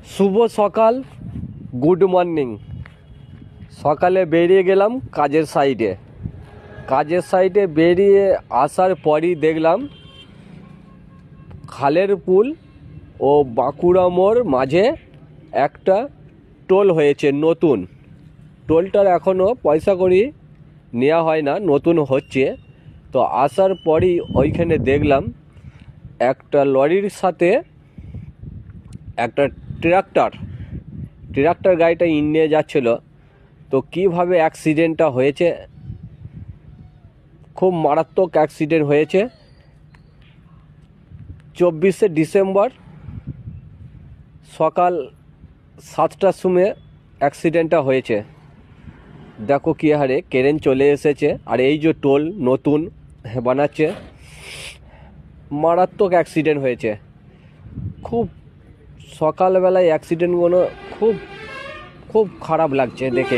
শুভ সকাল, good morning. সকালে বেরিয়ে গেলাম কাজের সাইডে বেরিয়ে আসার পরই দেখলাম খালের পুল ও বাঁকুড়া মোড় মাঝে একটা টোল হয়েছে নতুন। টোলটার এখনও পয়সা কড়ি নেওয়া হয় না, নতুন হচ্ছে। তো আসার পরই ওইখানে দেখলাম একটা লরির সাথে একটা ট্রাক্টর গাড়িটা নিয়ে যাচ্ছিল। তো কিভাবে অ্যাক্সিডেন্টটা হয়েছে, খুব মারাত্মক অ্যাক্সিডেন্ট হয়েছে। 24শে ডিসেম্বর সকাল 7টার সময় অ্যাক্সিডেন্টটা হয়েছে। দেখো কী হারে ক্রেন চলে এসেছে, আর এই যে টোল নতুন বানাচ্ছে, মারাত্মক অ্যাক্সিডেন্ট হয়েছে। খুব সকালবেলায় অ্যাক্সিডেন্টগুলো খুব খুব খারাপ লাগছে দেখে।